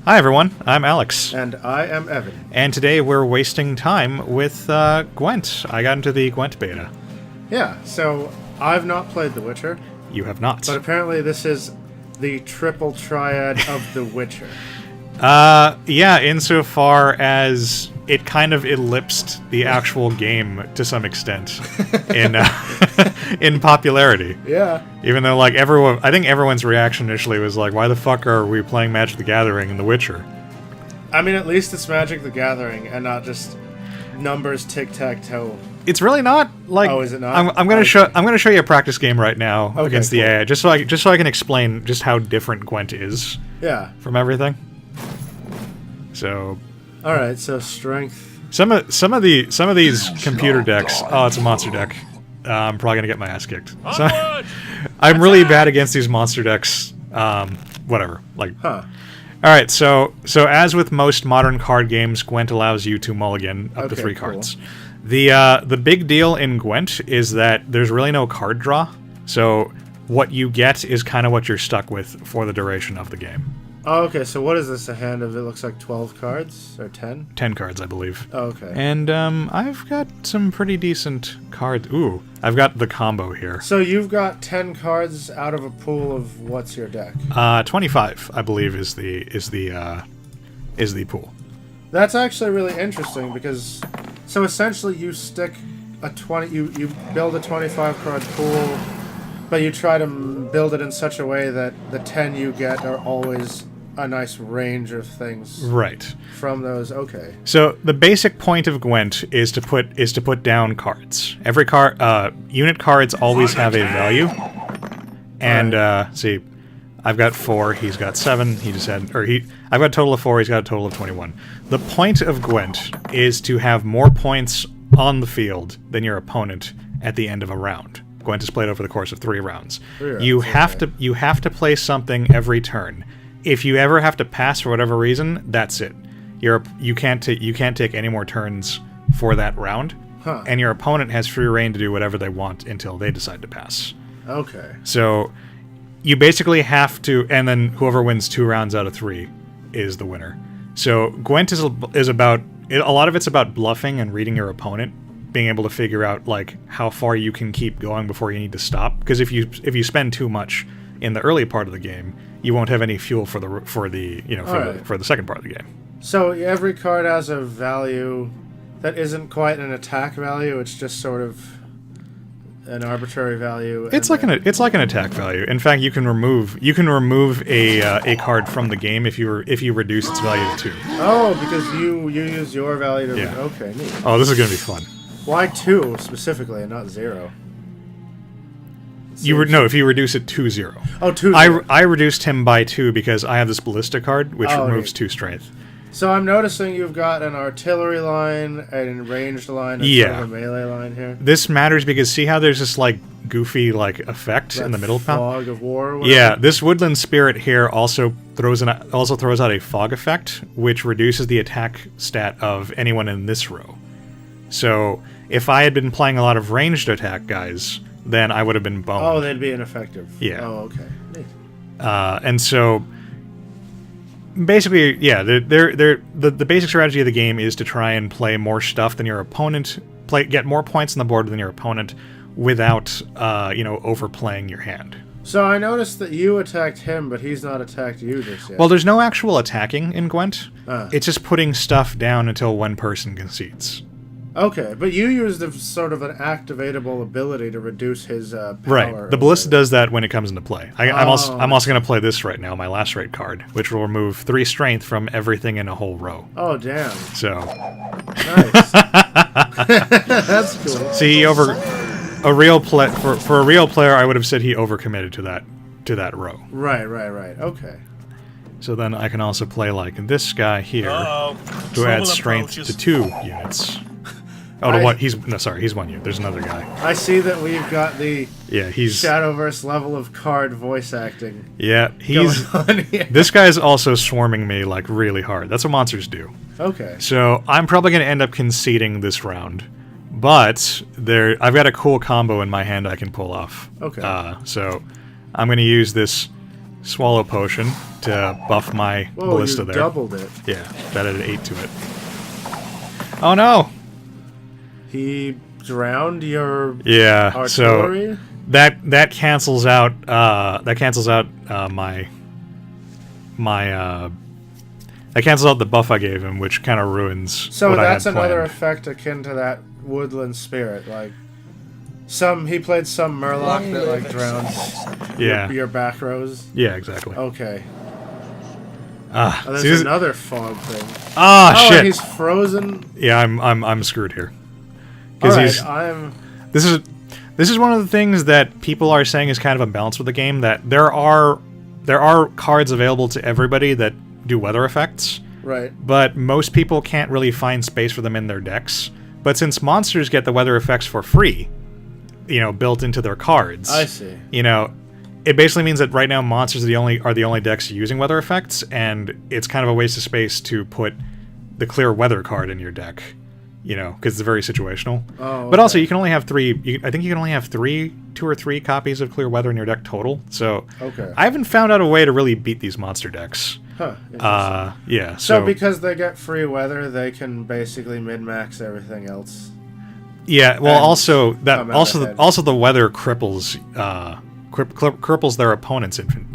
Hi everyone, I'm Alex. And I am Evan. And today we're wasting time with Gwent. I got into the Gwent beta. Yeah, so I've not played The Witcher. You have not. But apparently this is the triple triad of The Witcher. Yeah, insofar as it kind of ellipsed the actual game to some extent in in popularity. Yeah. Even though, like, I think everyone's reaction initially was like, why the fuck are we playing Magic the Gathering in The Witcher? I mean, at least it's Magic the Gathering and not just numbers tic-tac-toe. It's really not. Like, oh, is it not? I'm gonna show you a practice game right now against the cool. AI, just so I can explain just how different Gwent is. Yeah. From everything. So. All right. So strength. Some of these computer decks. Oh, it's a monster deck. I'm probably gonna get my ass kicked. So, I'm really bad against these monster decks. Whatever. Like. Huh. All right. So as with most modern card games, Gwent allows you to mulligan up to 3 cards. Cool. The big deal in Gwent is that there's really no card draw. So what you get is kind of what you're stuck with for the duration of the game. Oh, okay. So what is this? A hand of, it looks like 12 cards or 10? 10 cards, I believe. Oh, okay. And I've got some pretty decent cards. Ooh, I've got the combo here. So you've got 10 cards out of a pool of what's your deck? 25, I believe, is the pool. That's actually really interesting because, so essentially you stick a 20, you build a 25 card pool, but you try to build it in such a way that the 10 you get are always a nice range of things. Right. From those, okay. So the basic point of Gwent is to put down cards. Every unit cards always have a value. And see, I've got 4, he's got 7, I've got a total of 4, he's got a total of 21. The point of Gwent is to have more points on the field than your opponent at the end of a round. Gwent is played over the course of 3 rounds. You have to play something every turn. If you ever have to pass for whatever reason, that's it. You can't take any more turns for that round. Huh. And your opponent has free reign to do whatever they want until they decide to pass. Okay. So you basically have to, and then whoever wins 2 rounds out of 3 is the winner. So Gwent is about, a lot of it's about bluffing and reading your opponent, being able to figure out like how far you can keep going before you need to stop. Because if you spend too much in the early part of the game, you won't have any fuel for the second part of the game. So every card has a value that isn't quite an attack value. It's just sort of an arbitrary value. It's like an attack value. In fact, you can remove a card from the game if you reduce its value to 2. Oh, because you use your value to. Yeah. Okay, neat. Oh, this is gonna be fun. Why 2 specifically and not 0? If you reduce it to 0. Oh, 2. I reduced him by 2 because I have this ballista card, which removes 2 strength. So I'm noticing you've got an artillery line, an ranged line, and sort of a melee line here. This matters because see how there's this like goofy like effect in the middle panel? Fog of war or whatever? Yeah, this woodland spirit here also throws out a fog effect, which reduces the attack stat of anyone in this row. So if I had been playing a lot of ranged attack guys, then I would have been boned. Oh, they'd be ineffective. Yeah. Oh, okay. Neat. And so basically, yeah, the basic strategy of the game is to try and play more stuff than your opponent, get more points on the board than your opponent, without overplaying your hand. So I noticed that you attacked him, but he's not attacked you just yet. Well, there's no actual attacking in Gwent. It's just putting stuff down until one person concedes. Okay, but you used a sort of an activatable ability to reduce his power. Right. The ballista does that when it comes into play. I'm also going to play this right now, my last rate card, which will remove 3 strength from everything in a whole row. Oh, damn. So. Nice. That's cool. See, for a real player, I would have said he overcommitted to that row. Right. Okay. So then I can also play like this guy here, who adds strength to 2 units. Oh, to what? He's 1 unit. There's another guy. I see that we've got the he's Shadowverse level of card voice acting. Yeah, going on here. This guy's also swarming me like really hard. That's what monsters do. Okay. So I'm probably going to end up conceding this round, but I've got a cool combo in my hand I can pull off. Okay. So I'm going to use this swallow potion to buff my Whoa, ballista you there. doubled it. Yeah, that added 8 to it. Oh no! He drowned your Yeah, artillery? so that cancels out my that cancels out the buff I gave him, which kind of ruins So what that's I had another planned. effect akin to that woodland spirit. Like, he played some Murloc Long that, live like, drowns Yeah, your back rows. yeah, exactly. Okay. Ah, Oh, there's see, this- another fog thing. ah, Oh, shit. and he's frozen. Yeah, I'm screwed here. All Because right, this is one of the things that people are saying is kind of a balance with the game, that there are cards available to everybody that do weather effects, right. but most people can't really find space for them in their decks. But since monsters get the weather effects for free, built into their cards, I see. It basically means that right now monsters are the only decks using weather effects, and it's kind of a waste of space to put the clear weather card in your deck, because it's very situational. Oh, But also, okay. you can only have three. I think you can only have two or three copies of clear weather in your deck total. So Okay. I haven't found out a way to really beat these monster decks. Huh. Interesting. Yeah. So So because they get free weather, they can basically min-max everything else. yeah. Well, and also come out ahead. also the weather cripples cripples their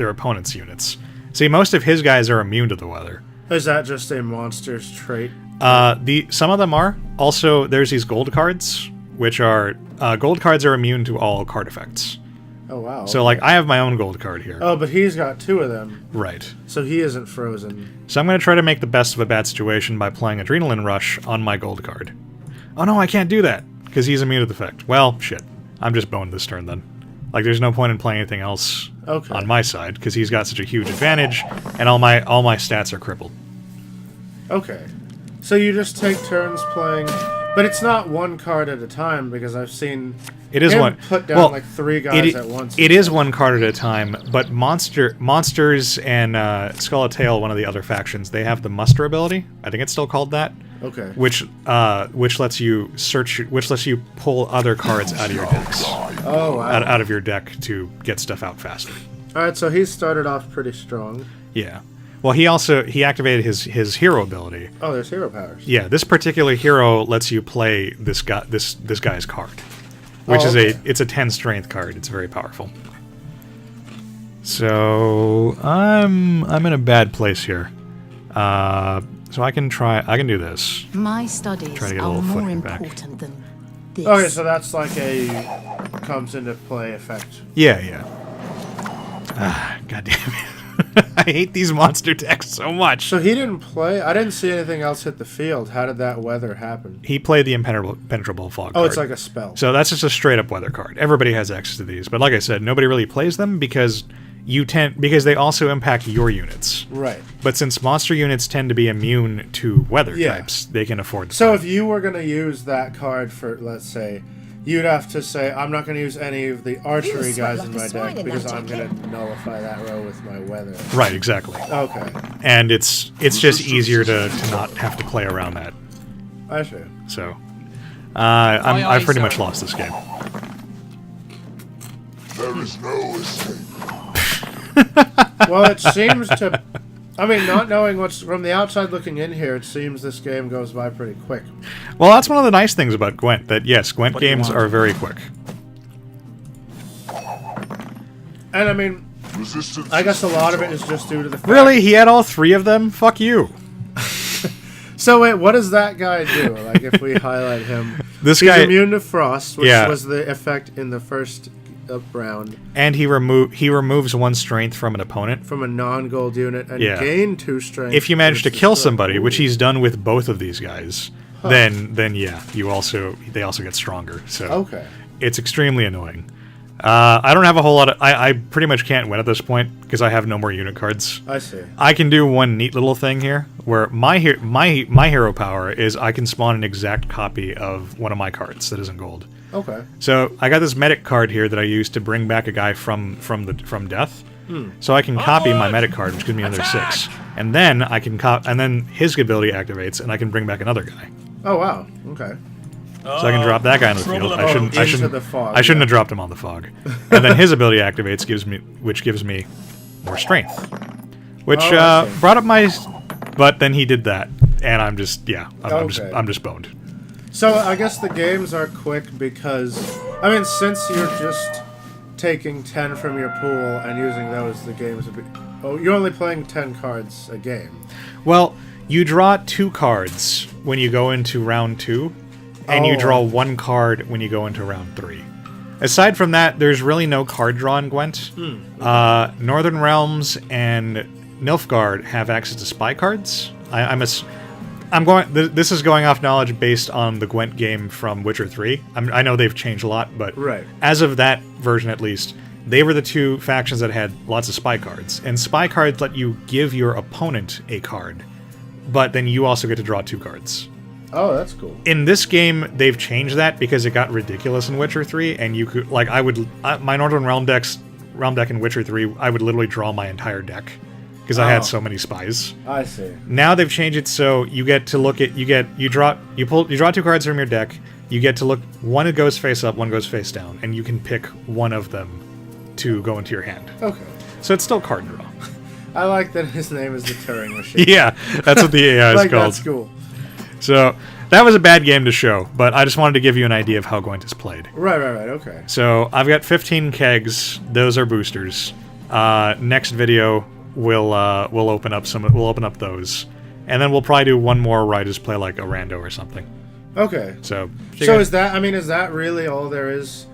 opponent's units. See, most of his guys are immune to the weather. Is that just a monster's trait? Some of them are. Also, there's these gold cards, which are gold cards are immune to all card effects. Oh, wow. So, like, I have my own gold card here. Oh, but he's got 2 of them, Right. so he isn't frozen. So I'm going to try to make the best of a bad situation by playing Adrenaline Rush on my gold card. Oh no, I can't do that, because he's immune to the effect. Well, shit. I'm just boned this turn then. Like, there's no point in playing anything else Okay. on my side, because he's got such a huge advantage, and all my stats are crippled. Okay. So you just take turns playing, but it's not one card at a time, because I've seen It is him one. put down well, like 3 guys at once. It is one card at a time, but monsters and Skull Tail, one of the other factions, they have the muster ability. I think it's still called that. Okay. Which lets you pull other cards out of your decks, Oh, wow. out of your deck to get stuff out faster. Alright, so he started off pretty strong. Yeah. Well, he activated his hero ability. Oh, there's hero powers. Yeah, this particular hero lets you play this guy's card, which Oh, is okay. it's a 10 strength card. It's very powerful. So I'm in a bad place here. So I can do this. My studies Try to get a are little more footing back. important than this. Okay, so that's like a comes into play effect. Yeah. God damn it. I hate these monster decks so much. So he didn't play? I didn't see anything else hit the field. How did that weather happen? He played the impenetrable fog Oh, card. it's like a spell. So that's just a straight up weather card. Everybody has access to these, but like I said, nobody really plays them because they also impact your units. Right. But since monster units tend to be immune to weather Yeah. types, they can afford to So play. if you were going to use that card for, let's say, you'd have to say, I'm not going to use any of the archery sweat guys like in a my swine deck in because that I'm going to nullify that row with my weather. Right, exactly. Okay. And it's just easier to not have to play around that. I see. So Aye, I've pretty sir. much lost this game. There is no escape. Well, it seems to... I mean, not knowing what's... From the outside looking in here, it seems this game goes by pretty quick. Well, that's one of the nice things about Gwent, that yes, Gwent What do you games want? are very quick. And I mean, Resistance. I guess a lot of it is just due to the fact... Really? He had all 3 of them? Fuck you. So wait, what does that guy do? Like, if we highlight him... This He's guy... immune to frost, which Yeah. was the effect in the first round. And he removes 1 strength from an opponent. From a non-gold unit and Yeah. gain 2 strength. If you manage to versus kill the- somebody, which he's done with both of these guys, then yeah, they also get stronger. So Okay. it's extremely annoying. I don't have a whole lot of... I pretty much can't win at this point, because I have no more unit cards. I see. I can do one neat little thing here, where my hero power is I can spawn an exact copy of one of my cards that isn't gold. Okay. So I got this medic card here that I use to bring back a guy from death. So I can copy my medic card, which gives me another 6, and then I can and then his ability activates, and I can bring back another guy. Oh, wow. Okay. So I can drop that guy in the field. I shouldn't. I into shouldn't. the fog, I shouldn't yeah. have dropped him on the fog. And then his ability activates, which gives me more strength, which Oh, I see. brought up my. But then he did that, and I'm just I'm just boned. So I guess the games are quick because, I mean, since you're just taking 10 from your pool and using those, the games would be... Oh, you're only playing 10 cards a game. Well, you draw 2 cards when you go into round 2, and you Oh. draw 1 card when you go into round 3. Aside from that, there's really no card draw in Gwent. Northern Realms and Nilfgaard have access to spy cards. This is going off knowledge based on the Gwent game from Witcher 3. I know they've changed a lot, but Right. as of that version at least, they were the 2 factions that had lots of spy cards. And spy cards let you give your opponent a card, but then you also get to draw 2 cards. Oh, that's cool. In this game, they've changed that because it got ridiculous in Witcher 3, and you could, like, my Northern Realm deck in Witcher 3, I would literally draw my entire deck because I Oh. had so many spies. I see. Now they've changed it so you get to look at you draw 2 cards from your deck. You get to look, one goes face up, one goes face down, and you can pick one of them to go into your hand. Okay. So it's still card draw. I like that his name is the Turing Machine. Yeah, that's what the AI is Like, called. that's cool. So that was a bad game to show, but I just wanted to give you an idea of how Gwent is played. Right, okay. So I've got 15 kegs. Those are boosters. Next video we'll open up those, and then we'll probably do one more where I just play like a rando or something. Okay. So Is that really all there is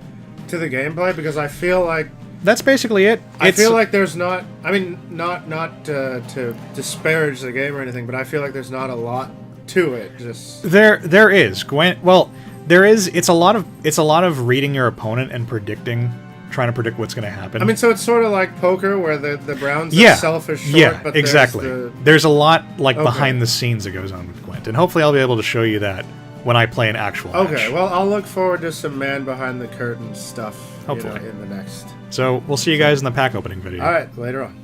to the gameplay? Because I feel like that's basically it. I feel like there's not. I mean, not to disparage the game or anything, but I feel like there's not a lot to it. Just there is Gwent. Well, there is. It's a lot of reading your opponent and trying to predict what's going to happen. I mean, so it's sort of like poker, where the Browns yeah, itself is short. yeah, But exactly. There's a lot like Okay. behind the scenes that goes on with Gwent, and hopefully I'll be able to show you that when I play an actual match. Okay, well, I'll look forward to some man behind the curtain stuff. Hopefully. In the next. So we'll see you guys in the pack opening video. All right, later on.